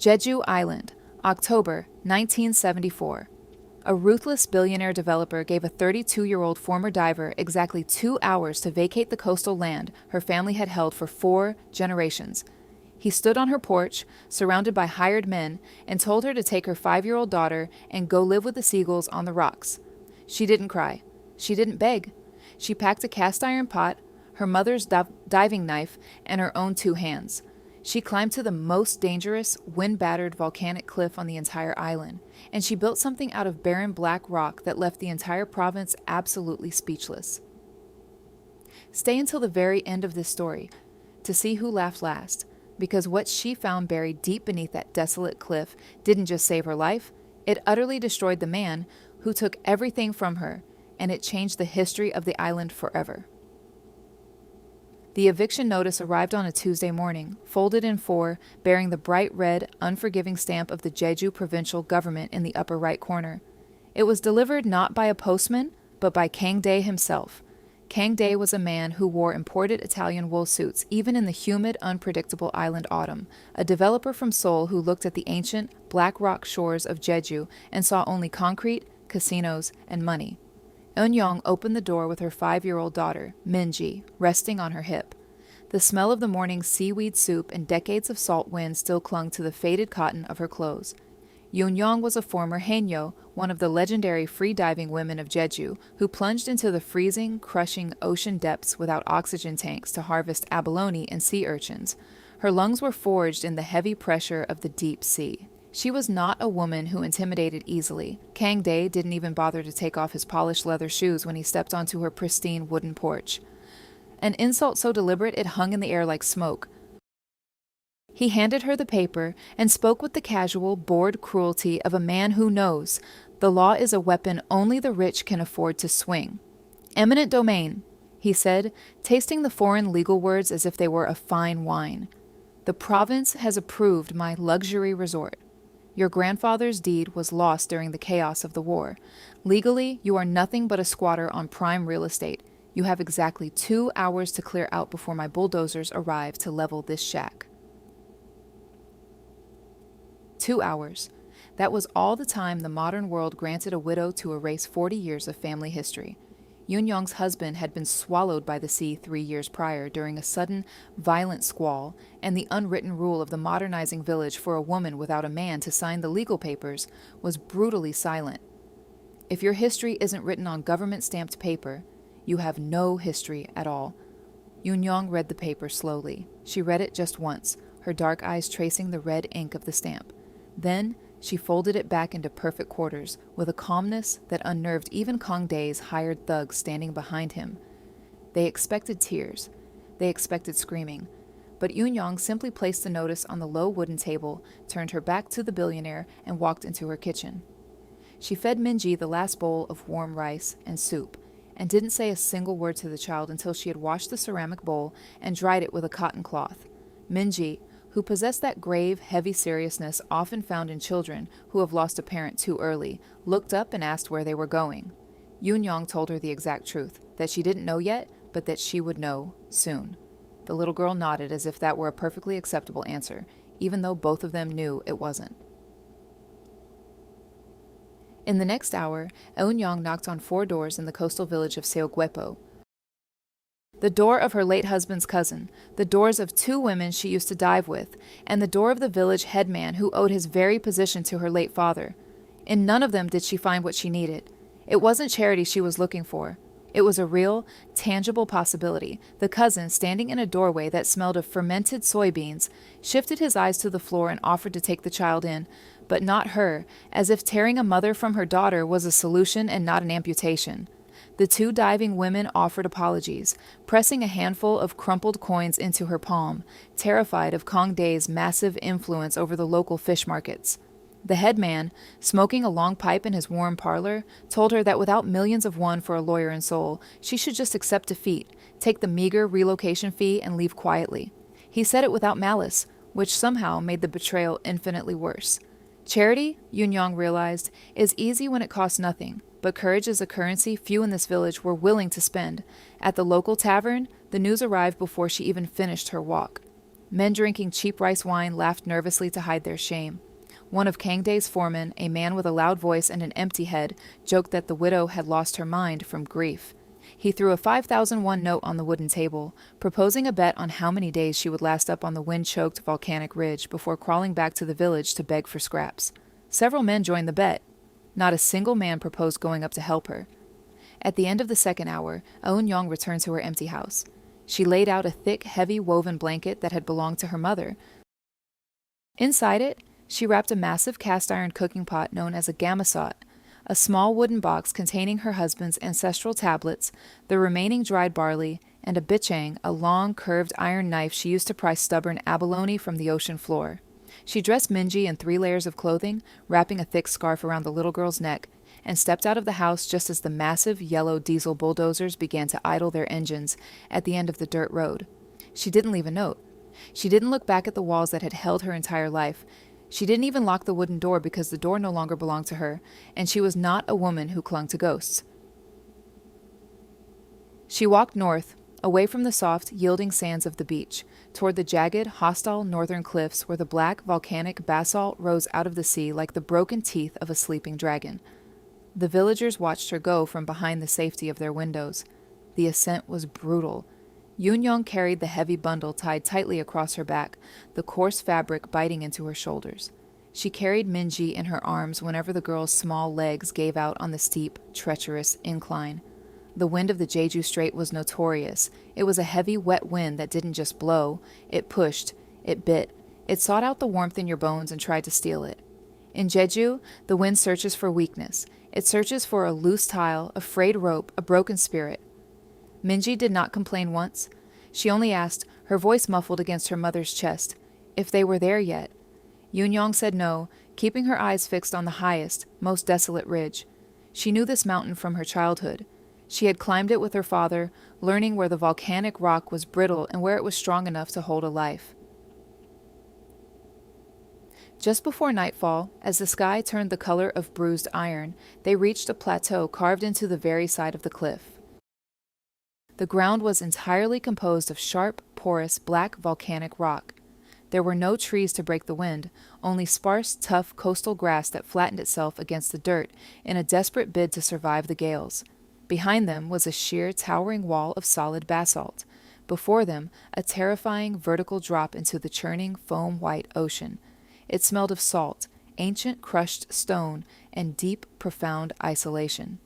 Jeju Island, October 1974. A ruthless billionaire developer gave a 32-year-old former diver exactly 2 hours to vacate the coastal land her family had held for 4 generations. He stood on her porch, surrounded by hired men, and told her to take her 5-year-old daughter and go live with the seagulls on the rocks. She didn't cry. She didn't beg. She packed a cast-iron pot, her mother's diving knife, and her own 2 hands. She climbed to the most dangerous, wind-battered volcanic cliff on the entire island, and she built something out of barren black rock that left the entire province absolutely speechless. Stay until the very end of this story to see who laughed last, because what she found buried deep beneath that desolate cliff didn't just save her life, it utterly destroyed the man who took everything from her, and it changed the history of the island forever. The eviction notice arrived on a Tuesday morning, folded in 4, bearing the bright red, unforgiving stamp of the Jeju provincial government in the upper right corner. It was delivered not by a postman, but by Kang Dae himself. Kang Dae was a man who wore imported Italian wool suits even in the humid, unpredictable island autumn, a developer from Seoul who looked at the ancient, black rock shores of Jeju and saw only concrete, casinos, and money. Eun-young opened the door with her 5-year-old daughter, Min-ji, resting on her hip. The smell of the morning's seaweed soup and decades of salt wind still clung to the faded cotton of her clothes. Eun-young was a former haenyeo, one of the legendary free-diving women of Jeju, who plunged into the freezing, crushing ocean depths without oxygen tanks to harvest abalone and sea urchins. Her lungs were forged in the heavy pressure of the deep sea. She was not a woman who intimidated easily. Kang Dae didn't even bother to take off his polished leather shoes when he stepped onto her pristine wooden porch. An insult so deliberate it hung in the air like smoke. He handed her the paper and spoke with the casual, bored cruelty of a man who knows the law is a weapon only the rich can afford to swing. "Eminent domain," he said, tasting the foreign legal words as if they were a fine wine. "The province has approved my luxury resort. Your grandfather's deed was lost during the chaos of the war. Legally, you are nothing but a squatter on prime real estate. You have exactly 2 hours to clear out before my bulldozers arrive to level this shack." 2 hours. That was all the time the modern world granted a widow to erase 40 years of family history. Eun-young's husband had been swallowed by the sea 3 years prior during a sudden, violent squall, and the unwritten rule of the modernizing village for a woman without a man to sign the legal papers was brutally silent. If your history isn't written on government-stamped paper, you have no history at all. Eun-young read the paper slowly. She read it just once, her dark eyes tracing the red ink of the stamp. Then she folded it back into perfect quarters with a calmness that unnerved even Kang Dae's hired thugs standing behind him. They expected tears. They expected screaming. But Eun-young simply placed the notice on the low wooden table, turned her back to the billionaire, and walked into her kitchen. She fed Min-ji the last bowl of warm rice and soup, and didn't say a single word to the child until she had washed the ceramic bowl and dried it with a cotton cloth. Min-ji, who possessed that grave, heavy seriousness often found in children who have lost a parent too early, looked up and asked where they were going. Eun-young told her the exact truth, that she didn't know yet, but that she would know soon. The little girl nodded as if that were a perfectly acceptable answer, even though both of them knew it wasn't. In the next hour, Eun-young knocked on 4 doors in the coastal village of Seogwepo. The door of her late husband's cousin, the doors of 2 women she used to dive with, and the door of the village headman who owed his very position to her late father. In none of them did she find what she needed. It wasn't charity she was looking for. It was a real, tangible possibility. The cousin, standing in a doorway that smelled of fermented soybeans, shifted his eyes to the floor and offered to take the child in, but not her, as if tearing a mother from her daughter was a solution and not an amputation. The 2 diving women offered apologies, pressing a handful of crumpled coins into her palm, terrified of Kang Dae's massive influence over the local fish markets. The headman, smoking a long pipe in his warm parlor, told her that without millions of won for a lawyer in Seoul, she should just accept defeat, take the meager relocation fee, and leave quietly. He said it without malice, which somehow made the betrayal infinitely worse. Charity, Eun-young realized, is easy when it costs nothing, but courage is a currency few in this village were willing to spend. At the local tavern, the news arrived before she even finished her walk. Men drinking cheap rice wine laughed nervously to hide their shame. One of Kangday's foremen, a man with a loud voice and an empty head, joked that the widow had lost her mind from grief. He threw a 5,001 note on the wooden table, proposing a bet on how many days she would last up on the wind-choked volcanic ridge before crawling back to the village to beg for scraps. Several men joined the bet. Not a single man proposed going up to help her. At the end of the second hour, Eun-young returned to her empty house. She laid out a thick, heavy woven blanket that had belonged to her mother. Inside it, she wrapped a massive cast-iron cooking pot known as a gamasot, a small wooden box containing her husband's ancestral tablets, the remaining dried barley, and a bichang, a long, curved iron knife she used to pry stubborn abalone from the ocean floor. She dressed Minji in 3 layers of clothing, wrapping a thick scarf around the little girl's neck, and stepped out of the house just as the massive yellow diesel bulldozers began to idle their engines at the end of the dirt road. She didn't leave a note. She didn't look back at the walls that had held her entire life. She didn't even lock the wooden door because the door no longer belonged to her, and she was not a woman who clung to ghosts. She walked north, away from the soft, yielding sands of the beach, toward the jagged, hostile northern cliffs where the black, volcanic basalt rose out of the sea like the broken teeth of a sleeping dragon. The villagers watched her go from behind the safety of their windows. The ascent was brutal. Yoon-young carried the heavy bundle tied tightly across her back, the coarse fabric biting into her shoulders. She carried Minji in her arms whenever the girl's small legs gave out on the steep, treacherous incline. The wind of the Jeju Strait was notorious. It was a heavy, wet wind that didn't just blow. It pushed. It bit. It sought out the warmth in your bones and tried to steal it. In Jeju, the wind searches for weakness. It searches for a loose tile, a frayed rope, a broken spirit. Minji did not complain once. She only asked, her voice muffled against her mother's chest, if they were there yet. Yoon-young said no, keeping her eyes fixed on the highest, most desolate ridge. She knew this mountain from her childhood. She had climbed it with her father, learning where the volcanic rock was brittle and where it was strong enough to hold a life. Just before nightfall, as the sky turned the color of bruised iron, they reached a plateau carved into the very side of the cliff. The ground was entirely composed of sharp, porous, black volcanic rock. There were no trees to break the wind, only sparse, tough coastal grass that flattened itself against the dirt in a desperate bid to survive the gales. Behind them was a sheer, towering wall of solid basalt. Before them, a terrifying vertical drop into the churning, foam-white ocean. It smelled of salt, ancient crushed stone, and deep, profound isolation.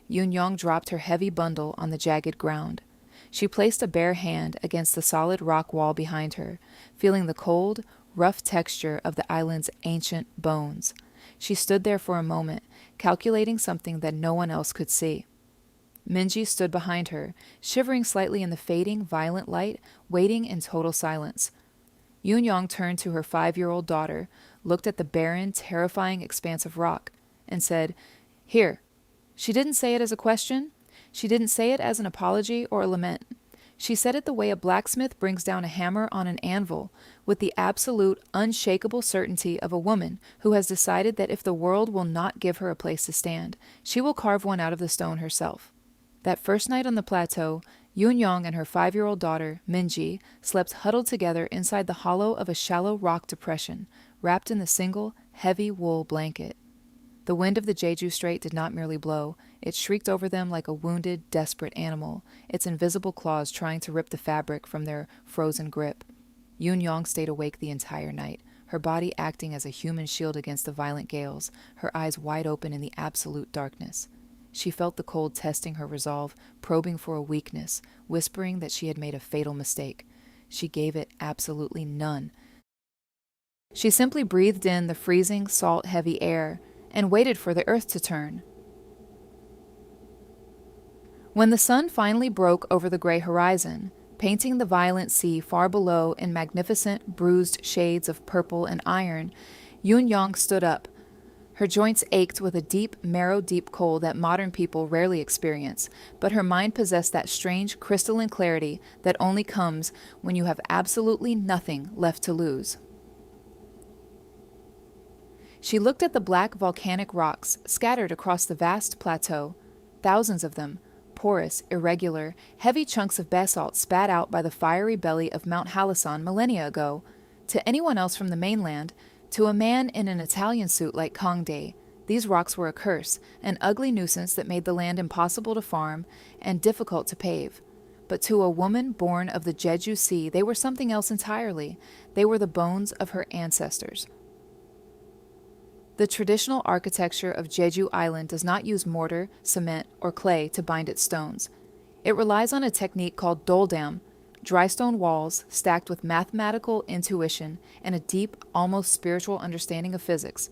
Yoon-young dropped her heavy bundle on the jagged ground. She placed a bare hand against the solid rock wall behind her, feeling the cold, rough texture of the island's ancient bones. She stood there for a moment, calculating something that no one else could see. Minji stood behind her, shivering slightly in the fading, violent light, waiting in total silence. Yoon-young turned to her 5-year-old daughter, looked at the barren, terrifying expanse of rock, and said, "Here." She didn't say it as a question. She didn't say it as an apology or a lament. She said it the way a blacksmith brings down a hammer on an anvil, with the absolute, unshakable certainty of a woman who has decided that if the world will not give her a place to stand, she will carve one out of the stone herself. That first night on the plateau, Yoon-young and her 5-year-old daughter, Minji, slept huddled together inside the hollow of a shallow rock depression, wrapped in the single, heavy wool blanket. The wind of the Jeju Strait did not merely blow. It shrieked over them like a wounded, desperate animal, its invisible claws trying to rip the fabric from their frozen grip. Yoon-young stayed awake the entire night, her body acting as a human shield against the violent gales, her eyes wide open in the absolute darkness. She felt the cold testing her resolve, probing for a weakness, whispering that she had made a fatal mistake. She gave it absolutely none. She simply breathed in the freezing, salt-heavy air and waited for the earth to turn. When the sun finally broke over the gray horizon, painting the violent sea far below in magnificent, bruised shades of purple and iron, Yoon-young stood up. Her joints ached with a deep, marrow-deep cold that modern people rarely experience, but her mind possessed that strange, crystalline clarity that only comes when you have absolutely nothing left to lose. She looked at the black volcanic rocks scattered across the vast plateau, thousands of them, porous, irregular, heavy chunks of basalt spat out by the fiery belly of Mount Halasan millennia ago. To anyone else from the mainland, to a man in an Italian suit like Kongde, these rocks were a curse, an ugly nuisance that made the land impossible to farm and difficult to pave. But to a woman born of the Jeju Sea, they were something else entirely. They were the bones of her ancestors. The traditional architecture of Jeju Island does not use mortar, cement, or clay to bind its stones. It relies on a technique called doldam, dry stone walls stacked with mathematical intuition and a deep, almost spiritual understanding of physics.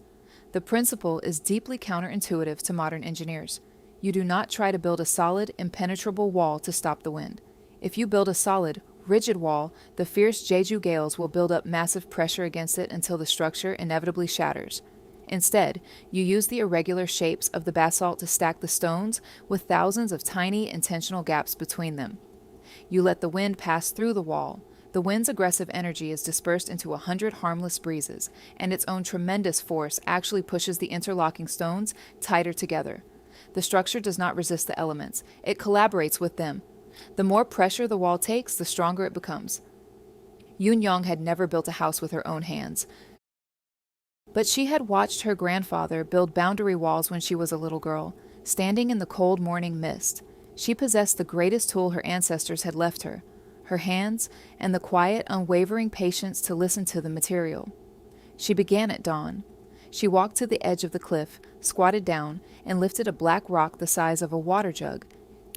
The principle is deeply counterintuitive to modern engineers. You do not try to build a solid, impenetrable wall to stop the wind. If you build a solid, rigid wall, the fierce Jeju gales will build up massive pressure against it until the structure inevitably shatters. Instead, you use the irregular shapes of the basalt to stack the stones with thousands of tiny, intentional gaps between them. You let the wind pass through the wall. The wind's aggressive energy is dispersed into 100 harmless breezes, and its own tremendous force actually pushes the interlocking stones tighter together. The structure does not resist the elements. It collaborates with them. The more pressure the wall takes, the stronger it becomes. Yoon Young had never built a house with her own hands, but she had watched her grandfather build boundary walls when she was a little girl, standing in the cold morning mist. She possessed the greatest tool her ancestors had left her, her hands and the quiet, unwavering patience to listen to the material. She began at dawn. She walked to the edge of the cliff, squatted down, and lifted a black rock the size of a water jug.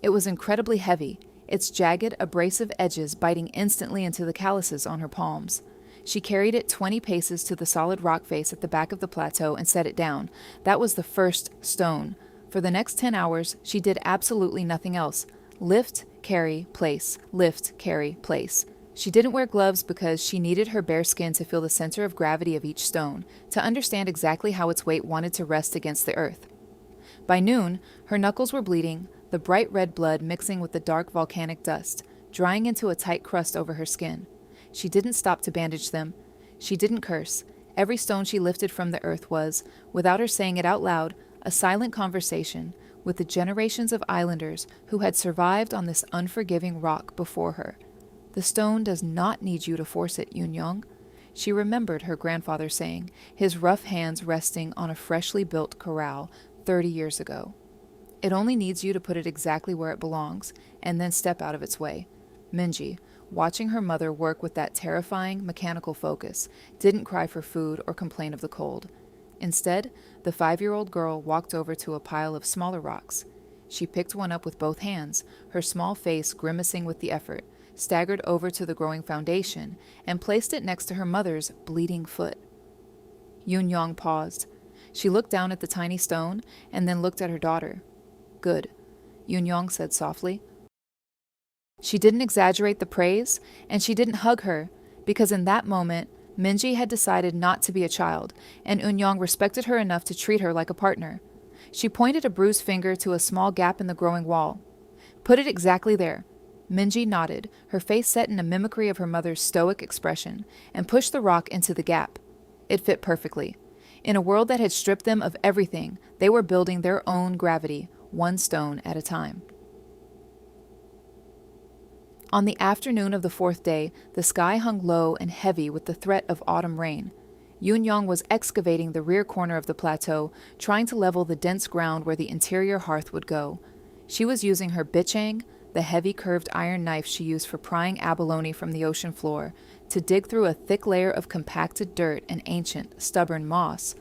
It was incredibly heavy, its jagged, abrasive edges biting instantly into the calluses on her palms. She carried it 20 paces to the solid rock face at the back of the plateau and set it down. That was the first stone. For the next 10 hours, she did absolutely nothing else. Lift, carry, place. Lift, carry, place. She didn't wear gloves because she needed her bare skin to feel the center of gravity of each stone, to understand exactly how its weight wanted to rest against the earth. By noon, her knuckles were bleeding, the bright red blood mixing with the dark volcanic dust, drying into a tight crust over her skin. She didn't stop to bandage them. She didn't curse. Every stone she lifted from the earth was, without her saying it out loud, a silent conversation with the generations of islanders who had survived on this unforgiving rock before her. The stone does not need you to force it, Yoon Young. She remembered her grandfather saying, his rough hands resting on a freshly built corral 30 years ago. It only needs you to put it exactly where it belongs, and then step out of its way. Minji, watching her mother work with that terrifying, mechanical focus, didn't cry for food or complain of the cold. Instead, the 5-year-old girl walked over to a pile of smaller rocks. She picked one up with both hands, her small face grimacing with the effort, staggered over to the growing foundation, and placed it next to her mother's bleeding foot. Yoon Young paused. She looked down at the tiny stone, and then looked at her daughter. Good, Yoon Young said softly. She didn't exaggerate the praise, and she didn't hug her, because in that moment, Minji had decided not to be a child, and Eun-young respected her enough to treat her like a partner. She pointed a bruised finger to a small gap in the growing wall. Put it exactly there. Minji nodded, her face set in a mimicry of her mother's stoic expression, and pushed the rock into the gap. It fit perfectly. In a world that had stripped them of everything, they were building their own gravity, one stone at a time. On the afternoon of the 4th day, the sky hung low and heavy with the threat of autumn rain. Yoon-young was excavating the rear corner of the plateau, trying to level the dense ground where the interior hearth would go. She was using her bichang, the heavy curved iron knife she used for prying abalone from the ocean floor, to dig through a thick layer of compacted dirt and ancient, stubborn moss.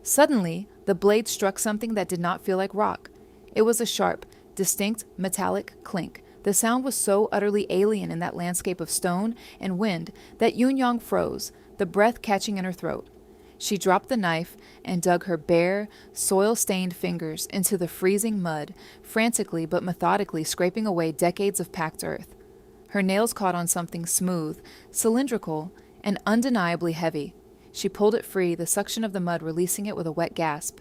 Suddenly, the blade struck something that did not feel like rock. It was a sharp, distinct, metallic clink. The sound was so utterly alien in that landscape of stone and wind that Yoon-young froze, the breath catching in her throat. She dropped the knife and dug her bare, soil-stained fingers into the freezing mud, frantically but methodically scraping away decades of packed earth. Her nails caught on something smooth, cylindrical, and undeniably heavy. She pulled it free, the suction of the mud releasing it with a wet gasp.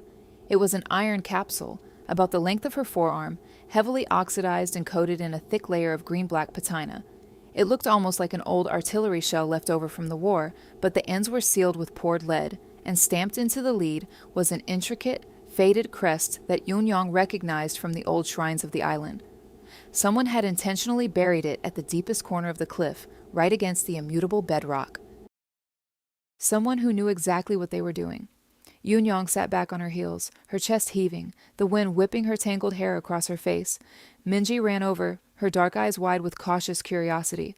It was an iron capsule, about the length of her forearm, heavily oxidized and coated in a thick layer of green-black patina. It looked almost like an old artillery shell left over from the war, but the ends were sealed with poured lead, and stamped into the lead was an intricate, faded crest that Yun-Yong recognized from the old shrines of the island. Someone had intentionally buried it at the deepest corner of the cliff, right against the immutable bedrock. Someone who knew exactly what they were doing. Yun-Yong sat back on her heels, her chest heaving, the wind whipping her tangled hair across her face. Minji ran over, her dark eyes wide with cautious curiosity.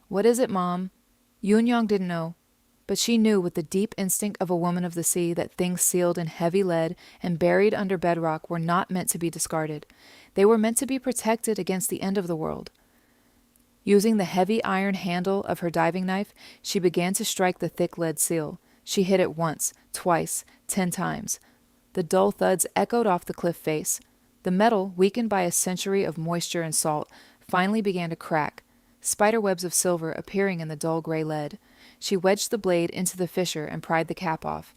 "What is it, Mom?" Yun-Yong didn't know, but she knew with the deep instinct of a woman of the sea that things sealed in heavy lead and buried under bedrock were not meant to be discarded. They were meant to be protected against the end of the world. Using the heavy iron handle of her diving knife, she began to strike the thick lead seal. She hit it once, twice, 10 times. The dull thuds echoed off the cliff face. The metal, weakened by a century of moisture and salt, finally began to crack, spiderwebs of silver appearing in the dull gray lead. She wedged the blade into the fissure and pried the cap off.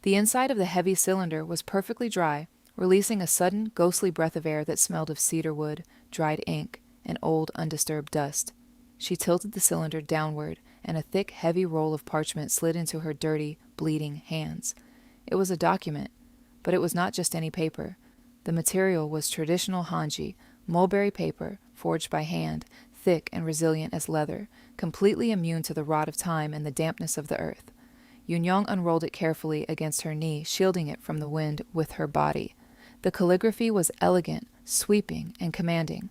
The inside of the heavy cylinder was perfectly dry, releasing a sudden, ghostly breath of air that smelled of cedar wood, dried ink, and old, undisturbed dust. She tilted the cylinder downward, and a thick, heavy roll of parchment slid into her dirty, bleeding hands. It was a document, but it was not just any paper. The material was traditional hanji, mulberry paper, forged by hand, thick and resilient as leather, completely immune to the rot of time and the dampness of the earth. Yun-Yong unrolled it carefully against her knee, shielding it from the wind with her body. The calligraphy was elegant, sweeping, and commanding,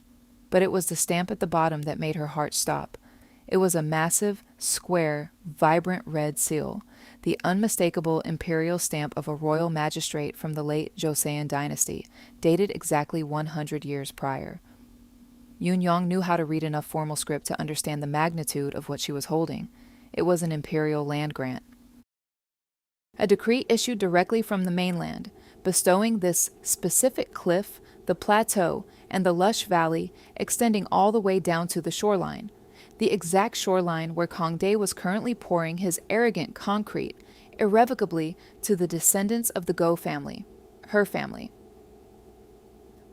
but it was the stamp at the bottom that made her heart stop. It was a massive, square, vibrant red seal, the unmistakable imperial stamp of a royal magistrate from the late Joseon dynasty, dated exactly 100 years prior. Yun-Yong knew how to read enough formal script to understand the magnitude of what she was holding. It was an imperial land grant. A decree issued directly from the mainland, bestowing this specific cliff, the plateau, and the lush valley extending all the way down to the shoreline. The exact shoreline where Kangdae was currently pouring his arrogant concrete, irrevocably to the descendants of the Go family, her family.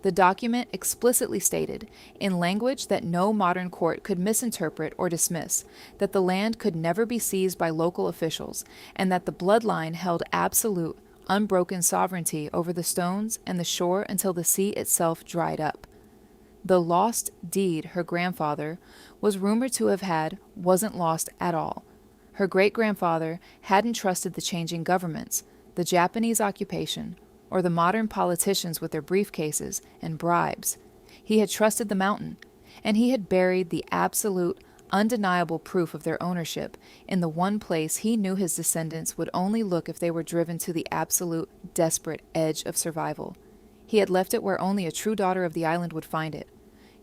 The document explicitly stated, in language that no modern court could misinterpret or dismiss, that the land could never be seized by local officials, and that the bloodline held absolute, unbroken sovereignty over the stones and the shore until the sea itself dried up. The lost deed her grandfather was rumored to have had wasn't lost at all. Her great-grandfather hadn't trusted the changing governments, the Japanese occupation, or the modern politicians with their briefcases and bribes. He had trusted the mountain, and he had buried the absolute, undeniable proof of their ownership in the one place he knew his descendants would only look if they were driven to the absolute, desperate edge of survival. He had left it where only a true daughter of the island would find it.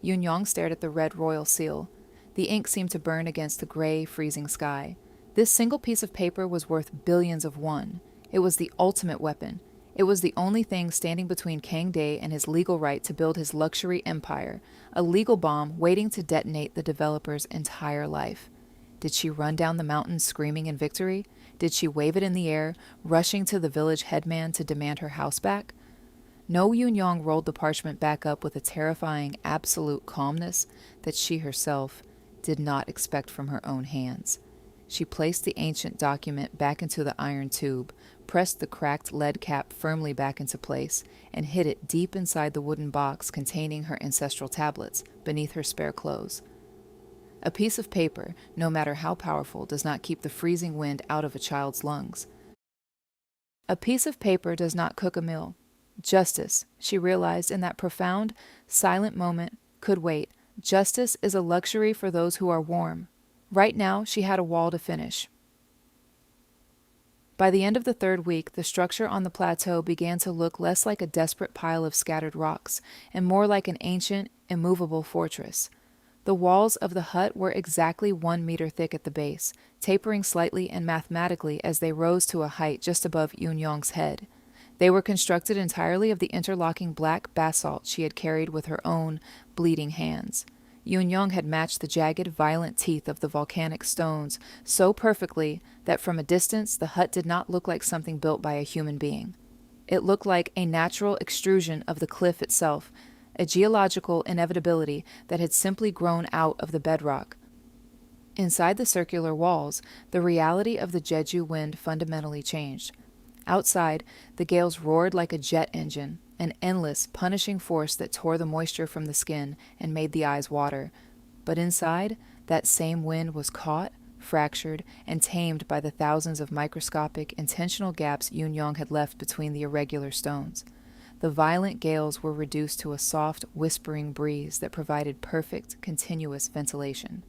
Yun-Yong stared at the red royal seal. The ink seemed to burn against the gray, freezing sky. This single piece of paper was worth billions of won. It was the ultimate weapon. It was the only thing standing between Kangdae and his legal right to build his luxury empire, a legal bomb waiting to detonate the developer's entire life. Did she run down the mountain screaming in victory? Did she wave it in the air, rushing to the village headman to demand her house back? No, Yun-Yong rolled the parchment back up with a terrifying, absolute calmness that she herself did not expect from her own hands. She placed the ancient document back into the iron tube, pressed the cracked lead cap firmly back into place, and hid it deep inside the wooden box containing her ancestral tablets, beneath her spare clothes. A piece of paper, no matter how powerful, does not keep the freezing wind out of a child's lungs. A piece of paper does not cook a meal. Justice, she realized in that profound, silent moment, could wait. Justice is a luxury for those who are warm. Right now, she had a wall to finish. By the end of the third week, the structure on the plateau began to look less like a desperate pile of scattered rocks and more like an ancient, immovable fortress. The walls of the hut were exactly 1 meter thick at the base, tapering slightly and mathematically as they rose to a height just above Yun-Yong's head. They were constructed entirely of the interlocking black basalt she had carried with her own bleeding hands. Yun-Yong had matched the jagged, violent teeth of the volcanic stones so perfectly that from a distance the hut did not look like something built by a human being. It looked like a natural extrusion of the cliff itself, a geological inevitability that had simply grown out of the bedrock. Inside the circular walls, the reality of the Jeju wind fundamentally changed. Outside, the gales roared like a jet engine, an endless, punishing force that tore the moisture from the skin and made the eyes water. But inside, that same wind was caught, fractured, and tamed by the thousands of microscopic, intentional gaps Yun-Yong had left between the irregular stones. The violent gales were reduced to a soft, whispering breeze that provided perfect, continuous ventilation.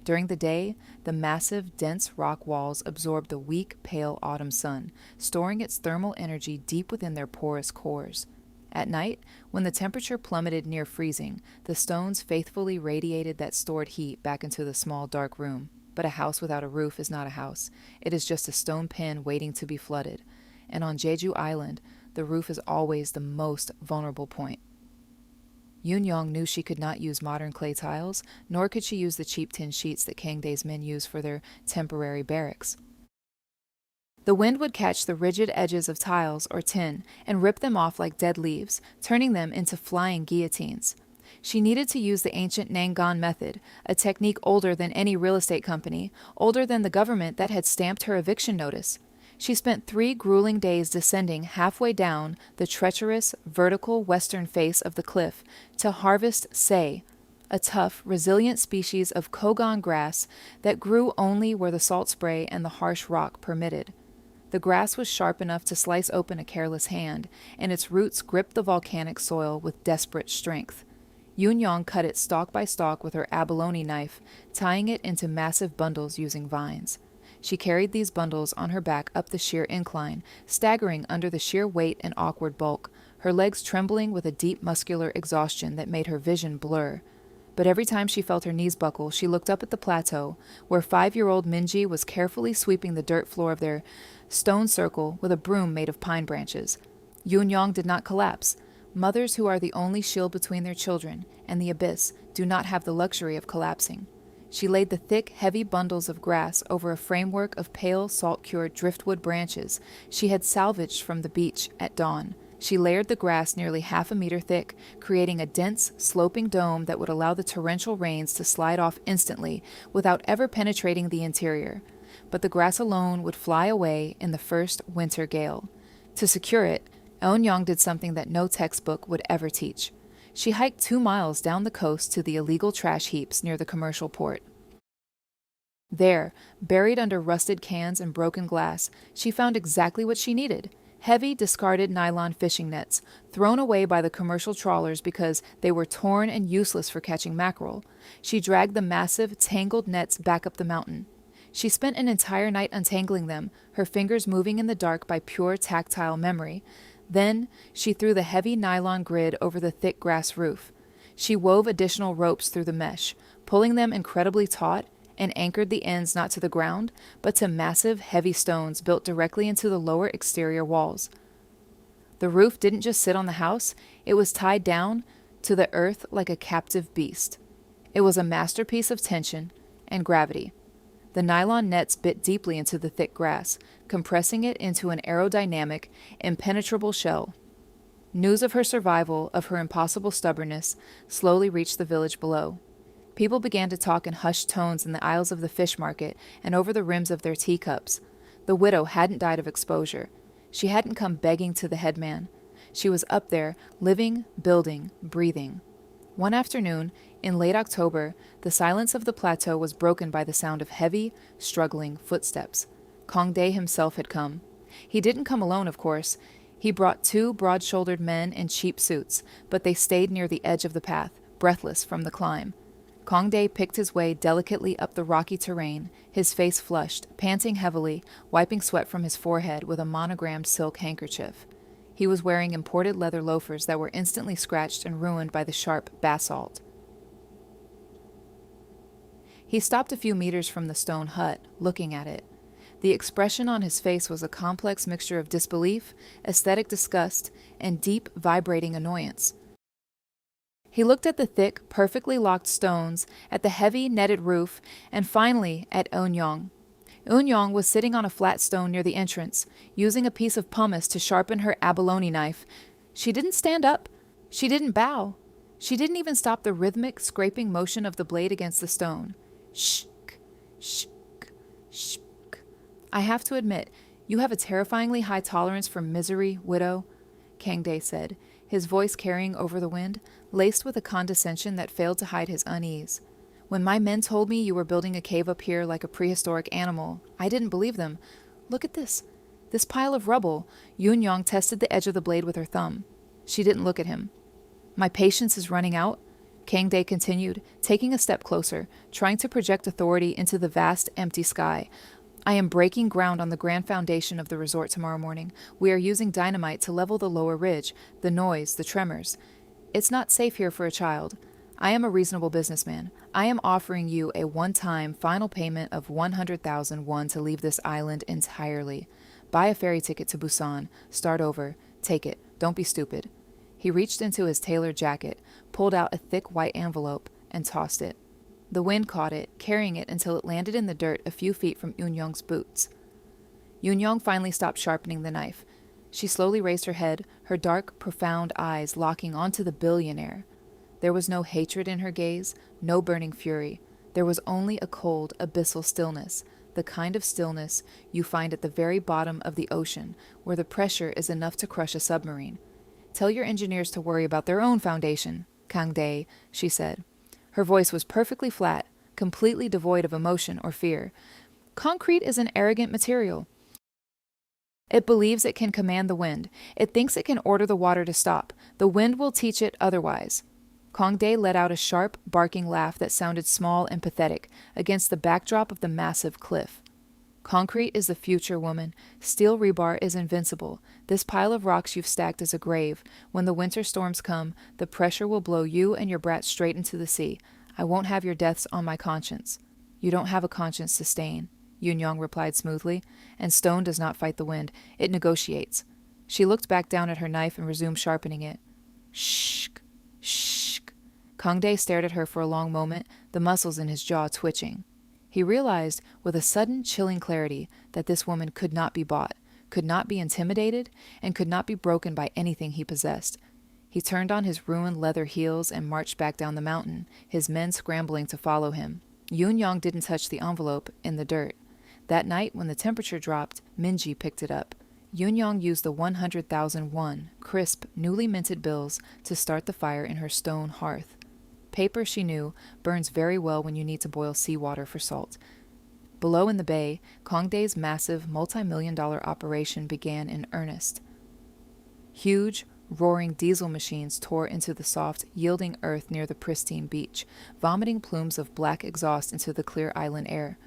During the day, the massive, dense rock walls absorbed the weak, pale autumn sun, storing its thermal energy deep within their porous cores. At night, when the temperature plummeted near freezing, the stones faithfully radiated that stored heat back into the small, dark room. But a house without a roof is not a house. It is just a stone pen waiting to be flooded. And on Jeju Island, the roof is always the most vulnerable point. Yun-Yong knew she could not use modern clay tiles, nor could she use the cheap tin sheets that Kangdae's men use for their temporary barracks. The wind would catch the rigid edges of tiles or tin and rip them off like dead leaves, turning them into flying guillotines. She needed to use the ancient Nangan method, a technique older than any real estate company, older than the government that had stamped her eviction notice. She spent 3 grueling days descending halfway down the treacherous, vertical western face of the cliff to harvest sei, a tough, resilient species of kogon grass that grew only where the salt spray and the harsh rock permitted. The grass was sharp enough to slice open a careless hand, and its roots gripped the volcanic soil with desperate strength. Yun-Yong cut it stalk by stalk with her abalone knife, tying it into massive bundles using vines. She carried these bundles on her back up the sheer incline, staggering under the sheer weight and awkward bulk, her legs trembling with a deep muscular exhaustion that made her vision blur. But every time she felt her knees buckle, she looked up at the plateau, where 5-year-old Minji was carefully sweeping the dirt floor of their stone circle with a broom made of pine branches. Yun-Yong did not collapse. Mothers who are the only shield between their children and the abyss do not have the luxury of collapsing. She laid the thick, heavy bundles of grass over a framework of pale, salt-cured driftwood branches she had salvaged from the beach at dawn. She layered the grass nearly half a meter thick, creating a dense, sloping dome that would allow the torrential rains to slide off instantly without ever penetrating the interior. But the grass alone would fly away in the first winter gale. To secure it, Eun-Young did something that no textbook would ever teach. She hiked 2 miles down the coast to the illegal trash heaps near the commercial port. There, buried under rusted cans and broken glass, she found exactly what she needed: heavy, discarded nylon fishing nets, thrown away by the commercial trawlers because they were torn and useless for catching mackerel. She dragged the massive, tangled nets back up the mountain. She spent an entire night untangling them, her fingers moving in the dark by pure tactile memory. Then she threw the heavy nylon grid over the thick grass roof. She wove additional ropes through the mesh, pulling them incredibly taut, and anchored the ends not to the ground, but to massive, heavy stones built directly into the lower exterior walls. The roof didn't just sit on the house, it was tied down to the earth like a captive beast. It was a masterpiece of tension and gravity. The nylon nets bit deeply into the thick grass, compressing it into an aerodynamic, impenetrable shell. News of her survival, of her impossible stubbornness, slowly reached the village below. People began to talk in hushed tones in the aisles of the fish market and over the rims of their teacups. The widow hadn't died of exposure. She hadn't come begging to the headman. She was up there, living, building, breathing. One afternoon, in late October, the silence of the plateau was broken by the sound of heavy, struggling footsteps. Kangdae himself had come. He didn't come alone, of course. He brought 2 broad-shouldered men in cheap suits, but they stayed near the edge of the path, breathless from the climb. Kangdae picked his way delicately up the rocky terrain, his face flushed, panting heavily, wiping sweat from his forehead with a monogrammed silk handkerchief. He was wearing imported leather loafers that were instantly scratched and ruined by the sharp basalt. He stopped a few meters from the stone hut, looking at it. The expression on his face was a complex mixture of disbelief, aesthetic disgust, and deep, vibrating annoyance. He looked at the thick, perfectly locked stones, at the heavy, netted roof, and finally at Eun-Young. Eun-Young was sitting on a flat stone near the entrance, using a piece of pumice to sharpen her abalone knife. She didn't stand up. She didn't bow. She didn't even stop the rhythmic, scraping motion of the blade against the stone. Shk, shk, shk. I have to admit, You have a terrifyingly high tolerance for misery, widow, Kang Dae said, his voice carrying over the wind, laced with a condescension that failed to hide his unease. When my men told me you were building a cave up here like a prehistoric animal, I didn't believe them. Look at this. This pile of rubble. Yoon Young tested the edge of the blade with her thumb. She didn't look at him. My patience is running out, Kang Dae continued, taking a step closer, trying to project authority into the vast, empty sky. I am breaking ground on the grand foundation of the resort tomorrow morning. We are using dynamite to level the lower ridge, the noise, the tremors. It's not safe here for a child. I am a reasonable businessman. I am offering you a one-time final payment of 100,000 won to leave this island entirely. Buy a ferry ticket to Busan. Start over. Take it. Don't be stupid. He reached into his tailored jacket, pulled out a thick white envelope, and tossed it. The wind caught it, carrying it until it landed in the dirt a few feet from Yoon Young's boots. Yoon Young finally stopped sharpening the knife. She slowly raised her head, her dark, profound eyes locking onto the billionaire. There was no hatred in her gaze, no burning fury. There was only a cold, abyssal stillness, the kind of stillness you find at the very bottom of the ocean, where the pressure is enough to crush a submarine. Tell your engineers to worry about their own foundation, Kang Dae, she said. Her voice was perfectly flat, completely devoid of emotion or fear. Concrete is an arrogant material. It believes it can command the wind. It thinks it can order the water to stop. The wind will teach it otherwise. Kang Dae let out a sharp, barking laugh that sounded small and pathetic against the backdrop of the massive cliff. Concrete is the future, woman. Steel rebar is invincible. This pile of rocks you've stacked is a grave. When the winter storms come, the pressure will blow you and your brat straight into the sea. I won't have your deaths on my conscience. You don't have a conscience to stain, Yoon Young replied smoothly, and stone does not fight the wind. It negotiates. She looked back down at her knife and resumed sharpening it. Shh, shh. Kang Dae stared at her for a long moment, the muscles in his jaw twitching. He realized, with a sudden chilling clarity, that this woman could not be bought, could not be intimidated, and could not be broken by anything he possessed. He turned on his ruined leather heels and marched back down the mountain, his men scrambling to follow him. Yoon Young didn't touch the envelope in the dirt. That night, when the temperature dropped, Minji picked it up. Yoon Young used the 100,000 won, crisp, newly minted bills to start the fire in her stone hearth. Paper, she knew, burns very well when you need to boil seawater for salt. Below in the bay, Kang Dae's massive, multi-million-dollar operation began in earnest. Huge, roaring diesel machines tore into the soft, yielding earth near the pristine beach, vomiting plumes of black exhaust into the clear island air.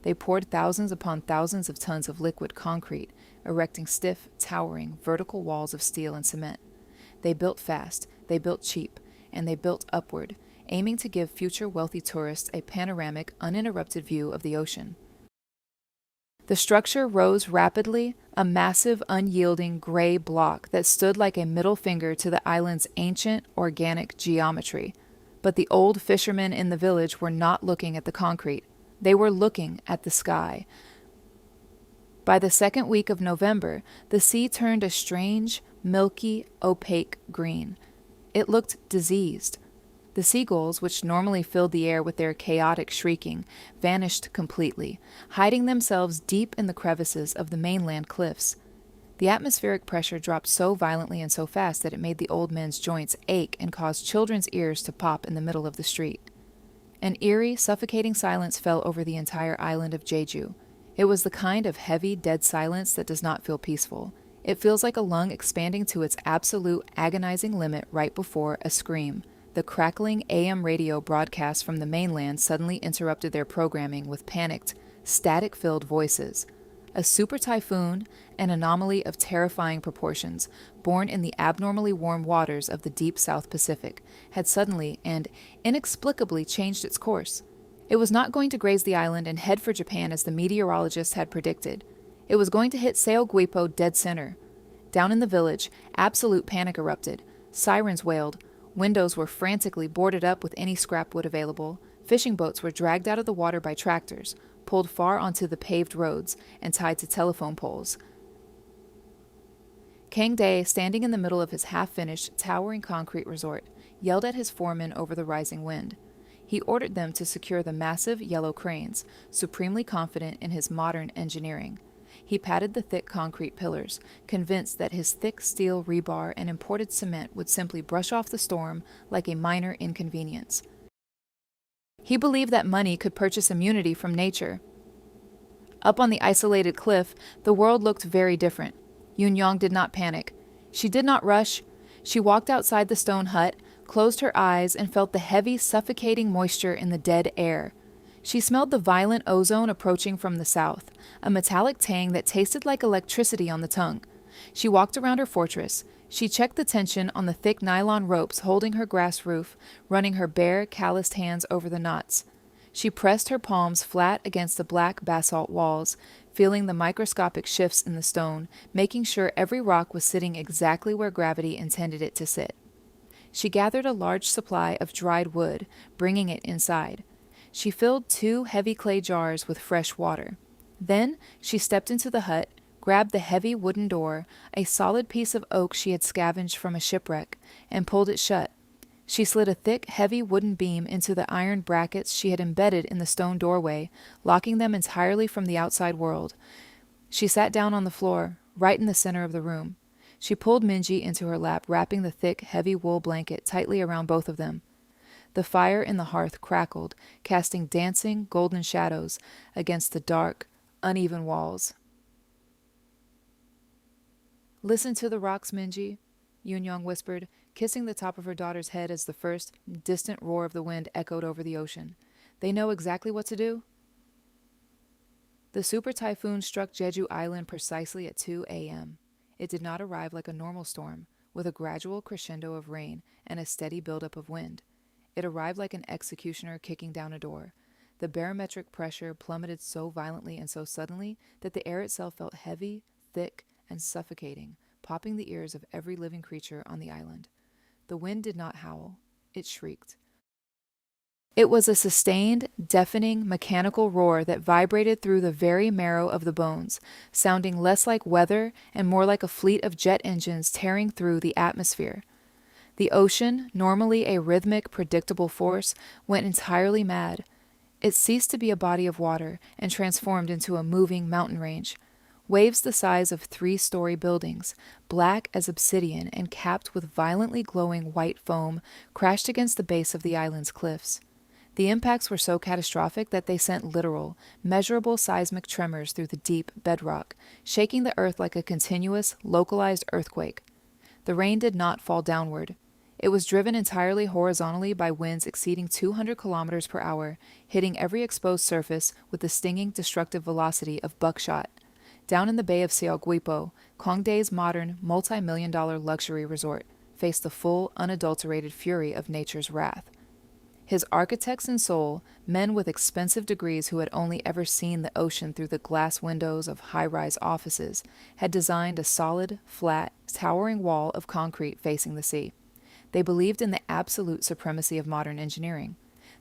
They poured thousands upon thousands of tons of liquid concrete, erecting stiff, towering, vertical walls of steel and cement. They built fast, they built cheap, and they built upward, aiming to give future wealthy tourists a panoramic, uninterrupted view of the ocean. The structure rose rapidly, a massive, unyielding gray block that stood like a middle finger to the island's ancient, organic geometry. But the old fishermen in the village were not looking at the concrete. They were looking at the sky. By the second week of November, the sea turned a strange, milky, opaque green. It looked diseased. The seagulls, which normally filled the air with their chaotic shrieking, vanished completely, hiding themselves deep in the crevices of the mainland cliffs. The atmospheric pressure dropped so violently and so fast that it made the old men's joints ache and caused children's ears to pop in the middle of the street. An eerie, suffocating silence fell over the entire island of Jeju. It was the kind of heavy, dead silence that does not feel peaceful. It feels like a lung expanding to its absolute, agonizing limit right before a scream. The crackling AM radio broadcasts from the mainland suddenly interrupted their programming with panicked, static-filled voices. A super typhoon, an anomaly of terrifying proportions, born in the abnormally warm waters of the deep South Pacific, had suddenly and inexplicably changed its course. It was not going to graze the island and head for Japan as the meteorologists had predicted. It was going to hit Seoguipo dead center. Down in the village, absolute panic erupted. Sirens wailed. Windows were frantically boarded up with any scrap wood available. Fishing boats were dragged out of the water by tractors, pulled far onto the paved roads, and tied to telephone poles. Kang Dae, standing in the middle of his half-finished, towering concrete resort, yelled at his foremen over the rising wind. He ordered them to secure the massive yellow cranes, supremely confident in his modern engineering. He patted the thick concrete pillars, convinced that his thick steel rebar and imported cement would simply brush off the storm like a minor inconvenience. He believed that money could purchase immunity from nature. Up on the isolated cliff, the world looked very different. Yun-Yong did not panic. She did not rush. She walked outside the stone hut, closed her eyes, and felt the heavy, suffocating moisture in the dead air. She smelled the violent ozone approaching from the south, a metallic tang that tasted like electricity on the tongue. She walked around her fortress. She checked the tension on the thick nylon ropes holding her grass roof, running her bare, calloused hands over the knots. She pressed her palms flat against the black basalt walls, feeling the microscopic shifts in the stone, making sure every rock was sitting exactly where gravity intended it to sit. She gathered a large supply of dried wood, bringing it inside. She filled 2 heavy clay jars with fresh water. Then she stepped into the hut, grabbed the heavy wooden door, a solid piece of oak she had scavenged from a shipwreck, and pulled it shut. She slid a thick, heavy wooden beam into the iron brackets she had embedded in the stone doorway, locking them entirely from the outside world. She sat down on the floor, right in the center of the room. She pulled Minji into her lap, wrapping the thick, heavy wool blanket tightly around both of them. The fire in the hearth crackled, casting dancing, golden shadows against the dark, uneven walls. "Listen to the rocks, Minji," Yun-Yong whispered, kissing the top of her daughter's head as the first, distant roar of the wind echoed over the ocean. "They know exactly what to do." The super typhoon struck Jeju Island precisely at 2 a.m. It did not arrive like a normal storm, with a gradual crescendo of rain and a steady buildup of wind. It arrived like an executioner kicking down a door. The barometric pressure plummeted so violently and so suddenly that the air itself felt heavy, thick, and suffocating, popping the ears of every living creature on the island. The wind did not howl. It shrieked. It was a sustained, deafening, mechanical roar that vibrated through the very marrow of the bones, sounding less like weather and more like a fleet of jet engines tearing through the atmosphere. The ocean, normally a rhythmic, predictable force, went entirely mad. It ceased to be a body of water and transformed into a moving mountain range. Waves the size of 3-story buildings, black as obsidian and capped with violently glowing white foam, crashed against the base of the island's cliffs. The impacts were so catastrophic that they sent literal, measurable seismic tremors through the deep bedrock, shaking the earth like a continuous, localized earthquake. The rain did not fall downward. It was driven entirely horizontally by winds exceeding 200 kilometers per hour, hitting every exposed surface with the stinging, destructive velocity of buckshot. Down in the Bay of Seogwipo, Gyeongdae's modern, multi-million-dollar luxury resort faced the full, unadulterated fury of nature's wrath. His architects in Seoul, men with expensive degrees who had only ever seen the ocean through the glass windows of high-rise offices, had designed a solid, flat, towering wall of concrete facing the sea. They believed in the absolute supremacy of modern engineering.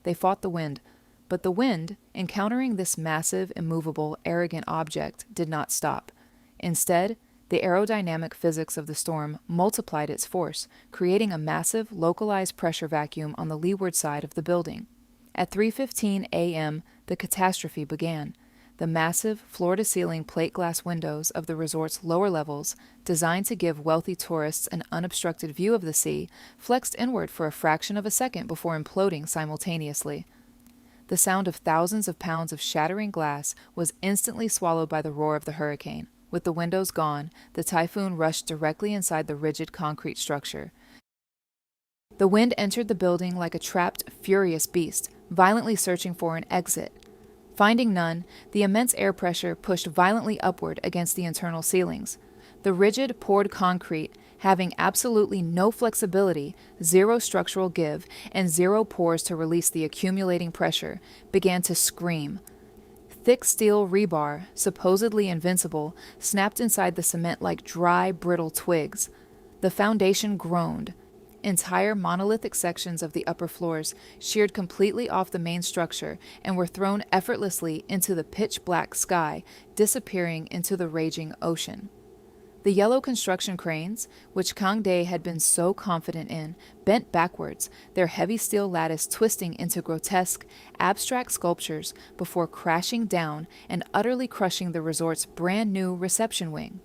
They fought the wind, but the wind, encountering this massive, immovable, arrogant object, did not stop. Instead, the aerodynamic physics of the storm multiplied its force, creating a massive, localized pressure vacuum on the leeward side of the building. At 3:15 a.m., the catastrophe began. The massive, floor-to-ceiling plate glass windows of the resort's lower levels, designed to give wealthy tourists an unobstructed view of the sea, flexed inward for a fraction of a second before imploding simultaneously. The sound of thousands of pounds of shattering glass was instantly swallowed by the roar of the hurricane. With the windows gone, the typhoon rushed directly inside the rigid concrete structure. The wind entered the building like a trapped, furious beast, violently searching for an exit. Finding none, the immense air pressure pushed violently upward against the internal ceilings. The rigid, poured concrete, having absolutely no flexibility, zero structural give, and zero pores to release the accumulating pressure, began to scream. Thick steel rebar, supposedly invincible, snapped inside the cement like dry, brittle twigs. The foundation groaned. Entire monolithic sections of the upper floors sheared completely off the main structure and were thrown effortlessly into the pitch-black sky, disappearing into the raging ocean. The yellow construction cranes, which Kang Dae had been so confident in, bent backwards, their heavy steel lattice twisting into grotesque, abstract sculptures before crashing down and utterly crushing the resort's brand new reception wing.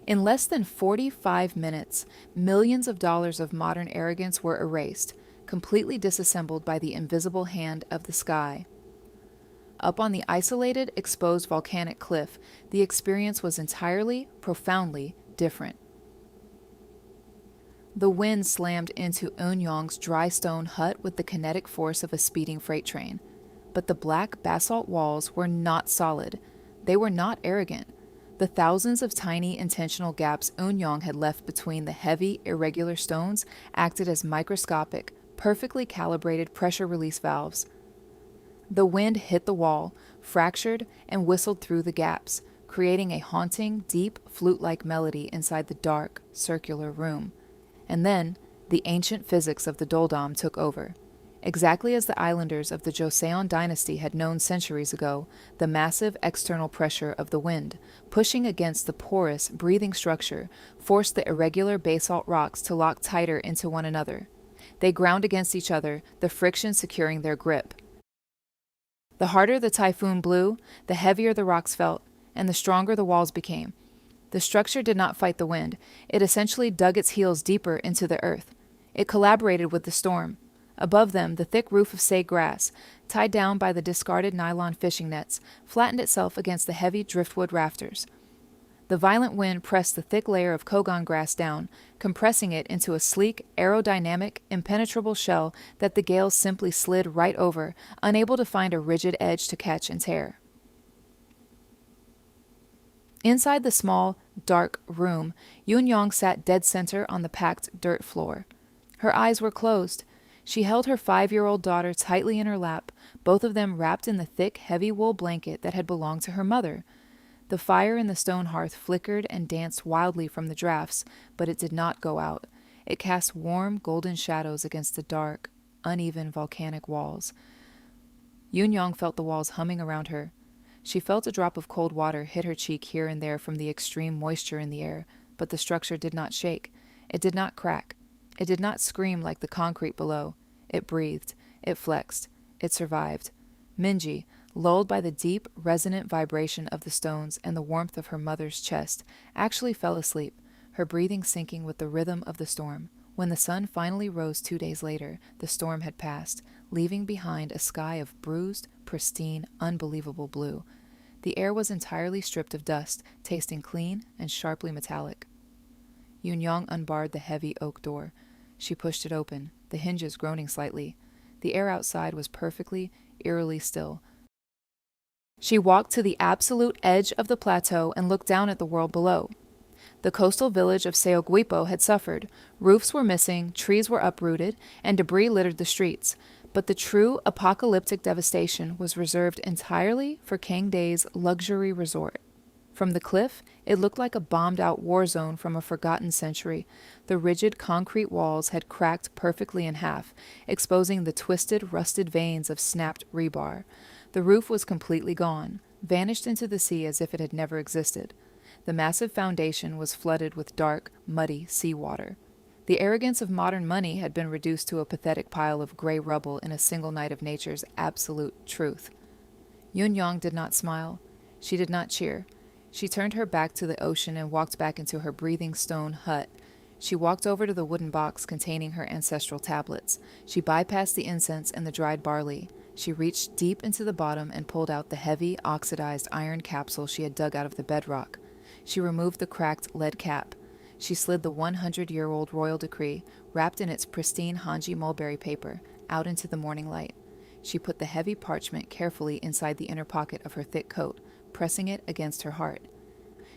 In less than 45 minutes, millions of dollars of modern arrogance were erased, completely disassembled by the invisible hand of the sky. Up on the isolated, exposed volcanic cliff, the experience was entirely, profoundly different. The wind slammed into Eun-yong's dry stone hut with the kinetic force of a speeding freight train. But the black basalt walls were not solid. They were not arrogant. The thousands of tiny intentional gaps Eun-yong had left between the heavy, irregular stones acted as microscopic, perfectly calibrated pressure release valves. The wind hit the wall, fractured, and whistled through the gaps, creating a haunting, deep, flute-like melody inside the dark, circular room. And then, the ancient physics of the doldom took over. Exactly as the islanders of the Joseon dynasty had known centuries ago, the massive external pressure of the wind, pushing against the porous, breathing structure, forced the irregular basalt rocks to lock tighter into one another. They ground against each other, the friction securing their grip. The harder the typhoon blew, the heavier the rocks felt, and the stronger the walls became. The structure did not fight the wind. It essentially dug its heels deeper into the earth. It collaborated with the storm. Above them, the thick roof of sage grass, tied down by the discarded nylon fishing nets, flattened itself against the heavy driftwood rafters. The violent wind pressed the thick layer of kogon grass down, compressing it into a sleek, aerodynamic, impenetrable shell that the gales simply slid right over, unable to find a rigid edge to catch and tear. Inside the small, dark room, Eun-yong sat dead center on the packed dirt floor. Her eyes were closed. She held her 5-year-old daughter tightly in her lap, both of them wrapped in the thick, heavy wool blanket that had belonged to her mother. The fire in the stone hearth flickered and danced wildly from the drafts, but it did not go out. It cast warm, golden shadows against the dark, uneven volcanic walls. Eun-yong felt the walls humming around her. She felt a drop of cold water hit her cheek here and there from the extreme moisture in the air, but the structure did not shake. It did not crack. It did not scream like the concrete below. It breathed. It flexed. It survived. Minji, lulled by the deep, resonant vibration of the stones and the warmth of her mother's chest, actually fell asleep, her breathing syncing with the rhythm of the storm. When the sun finally rose 2 days later, the storm had passed, leaving behind a sky of bruised, pristine, unbelievable blue. The air was entirely stripped of dust, tasting clean and sharply metallic. Eun-yong unbarred the heavy oak door. She pushed it open, the hinges groaning slightly. The air outside was perfectly, eerily still. She walked to the absolute edge of the plateau and looked down at the world below. The coastal village of Seogwipo had suffered. Roofs were missing, trees were uprooted, and debris littered the streets. But the true apocalyptic devastation was reserved entirely for Kang Dae's luxury resort. From the cliff, it looked like a bombed-out war zone from a forgotten century. The rigid concrete walls had cracked perfectly in half, exposing the twisted, rusted veins of snapped rebar. The roof was completely gone, vanished into the sea as if it had never existed. The massive foundation was flooded with dark, muddy seawater. The arrogance of modern money had been reduced to a pathetic pile of gray rubble in a single night of nature's absolute truth. Eun-yong did not smile. She did not cheer. She turned her back to the ocean and walked back into her breathing stone hut. She walked over to the wooden box containing her ancestral tablets. She bypassed the incense and the dried barley. She reached deep into the bottom and pulled out the heavy, oxidized iron capsule she had dug out of the bedrock. She removed the cracked lead cap. She slid the 100-year-old royal decree, wrapped in its pristine Hanji mulberry paper, out into the morning light. She put the heavy parchment carefully inside the inner pocket of her thick coat, pressing it against her heart.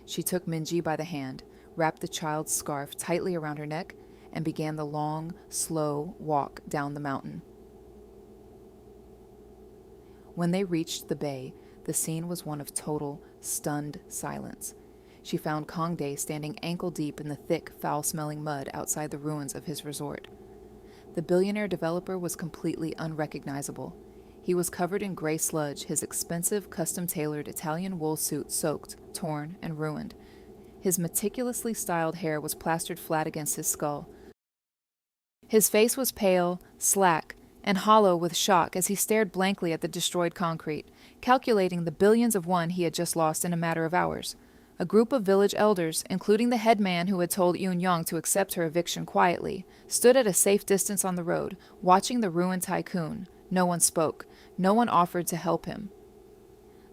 She took Minji by the hand, wrapped the child's scarf tightly around her neck, and began the long, slow walk down the mountain. When they reached the bay, the scene was one of total, stunned silence. She found Kang Dae standing ankle-deep in the thick, foul-smelling mud outside the ruins of his resort. The billionaire developer was completely unrecognizable. He was covered in gray sludge, his expensive, custom-tailored Italian wool suit soaked, torn, and ruined. His meticulously styled hair was plastered flat against his skull. His face was pale, slack, and hollow with shock as he stared blankly at the destroyed concrete, calculating the billions of one he had just lost in a matter of hours. A group of village elders, including the head man who had told Yoon-yong to accept her eviction quietly, stood at a safe distance on the road, watching the ruined tycoon. No one spoke. No one offered to help him.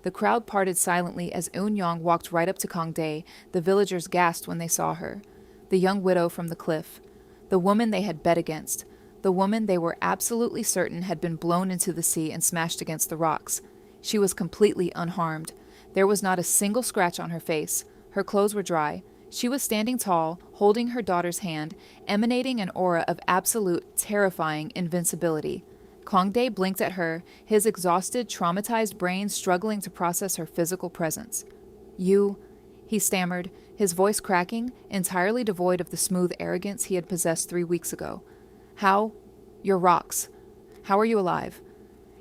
The crowd parted silently as Eun-yong walked right up to Kang-dae. The villagers gasped when they saw her. The young widow from the cliff. The woman they had bet against. The woman they were absolutely certain had been blown into the sea and smashed against the rocks. She was completely unharmed. There was not a single scratch on her face. Her clothes were dry. She was standing tall, holding her daughter's hand, emanating an aura of absolute, terrifying invincibility. Kang-dae blinked at her, his exhausted, traumatized brain struggling to process her physical presence. "You," he stammered, his voice cracking, entirely devoid of the smooth arrogance he had possessed 3 weeks ago. "How? You're rocks. How are you alive?"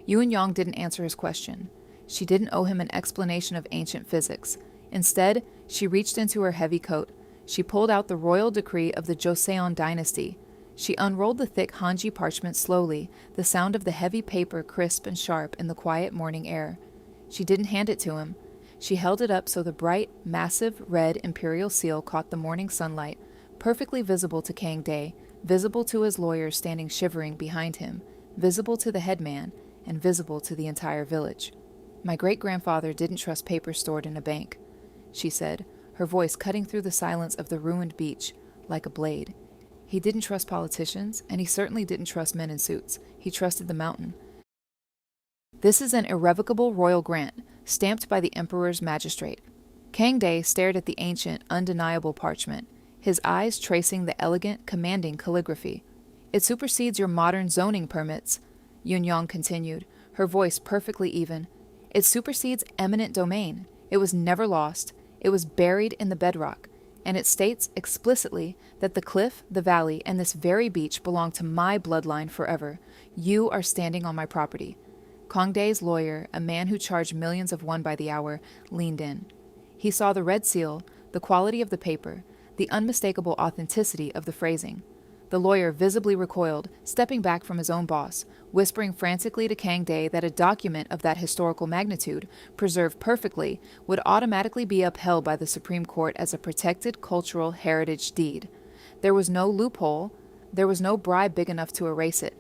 Yoon-yong didn't answer his question. She didn't owe him an explanation of ancient physics. Instead, she reached into her heavy coat. She pulled out the royal decree of the Joseon dynasty. She unrolled the thick Hanji parchment slowly, the sound of the heavy paper crisp and sharp in the quiet morning air. She didn't hand it to him. She held it up so the bright, massive, red imperial seal caught the morning sunlight, perfectly visible to Kang-dae, visible to his lawyers standing shivering behind him, visible to the headman, and visible to the entire village. "My great-grandfather didn't trust paper stored in a bank," she said, her voice cutting through the silence of the ruined beach like a blade. "He didn't trust politicians, and he certainly didn't trust men in suits. He trusted the mountain. This is an irrevocable royal grant, stamped by the emperor's magistrate." Kang-dae stared at the ancient, undeniable parchment, his eyes tracing the elegant, commanding calligraphy. "It supersedes your modern zoning permits," Yoon-yong continued, her voice perfectly even. "It supersedes eminent domain. It was never lost. It was buried in the bedrock. And it states explicitly that the cliff, the valley, and this very beach belong to my bloodline forever. You are standing on my property." Kang-dae's lawyer, a man who charged millions of won by the hour, leaned in. He saw the red seal, the quality of the paper, the unmistakable authenticity of the phrasing. The lawyer visibly recoiled, stepping back from his own boss, whispering frantically to Kang-dae that a document of that historical magnitude, preserved perfectly, would automatically be upheld by the Supreme Court as a protected cultural heritage deed. There was no loophole. There was no bribe big enough to erase it.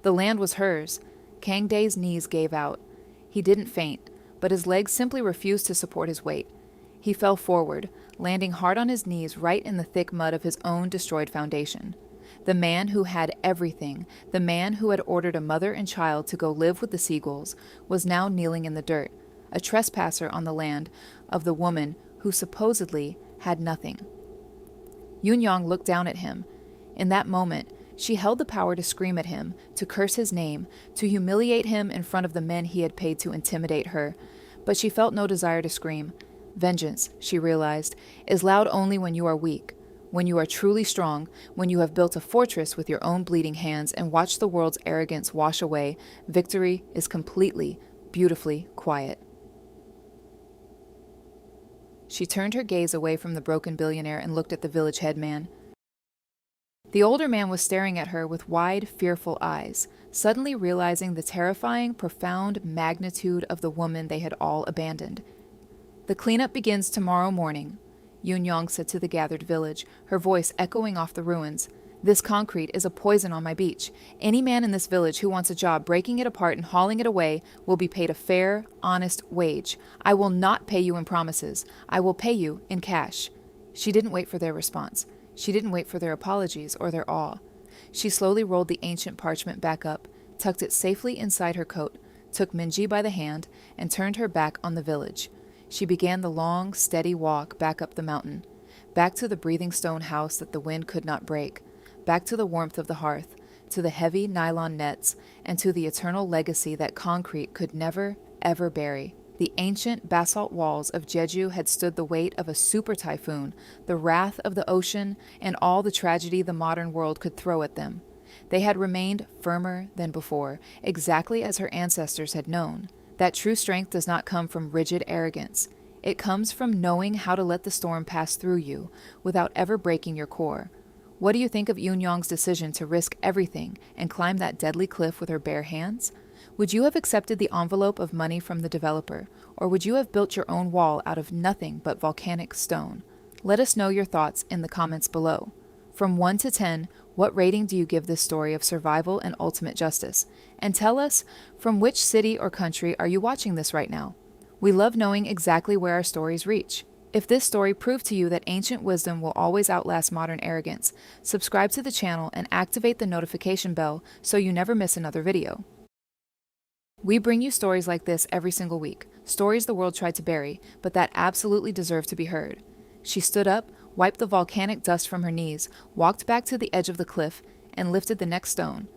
The land was hers. Kang-dae's knees gave out. He didn't faint, but his legs simply refused to support his weight. He fell forward, landing hard on his knees right in the thick mud of his own destroyed foundation. The man who had everything, the man who had ordered a mother and child to go live with the seagulls, was now kneeling in the dirt, a trespasser on the land of the woman who supposedly had nothing. Yoon-yong looked down at him. In that moment, she held the power to scream at him, to curse his name, to humiliate him in front of the men he had paid to intimidate her. But she felt no desire to scream. Vengeance, she realized, is loud only when you are weak. When you are truly strong, when you have built a fortress with your own bleeding hands and watched the world's arrogance wash away, victory is completely, beautifully quiet. She turned her gaze away from the broken billionaire and looked at the village headman. The older man was staring at her with wide, fearful eyes, suddenly realizing the terrifying, profound magnitude of the woman they had all abandoned. "The cleanup begins tomorrow morning," Yoon-yong said to the gathered village, her voice echoing off the ruins. "This concrete is a poison on my beach. Any man in this village who wants a job breaking it apart and hauling it away will be paid a fair, honest wage. I will not pay you in promises. I will pay you in cash." She didn't wait for their response. She didn't wait for their apologies or their awe. She slowly rolled the ancient parchment back up, tucked it safely inside her coat, took Minji by the hand, and turned her back on the village. She began the long, steady walk back up the mountain, back to the breathing stone house that the wind could not break, back to the warmth of the hearth, to the heavy nylon nets, and to the eternal legacy that concrete could never, ever bury. The ancient basalt walls of Jeju had stood the weight of a super typhoon, the wrath of the ocean, and all the tragedy the modern world could throw at them. They had remained firmer than before, exactly as her ancestors had known. That true strength does not come from rigid arrogance. It comes from knowing how to let the storm pass through you without ever breaking your core. What do you think of Yoon Young's decision to risk everything and climb that deadly cliff with her bare hands? Would you have accepted the envelope of money from the developer, or would you have built your own wall out of nothing but volcanic stone? Let us know your thoughts in the comments below. From 1 to 10, what rating do you give this story of survival and ultimate justice? And tell us, from which city or country are you watching this right now? We love knowing exactly where our stories reach. If this story proved to you that ancient wisdom will always outlast modern arrogance, subscribe to the channel and activate the notification bell so you never miss another video. We bring you stories like this every single week, stories the world tried to bury, but that absolutely deserve to be heard. She stood up, wiped the volcanic dust from her knees, walked back to the edge of the cliff, and lifted the next stone.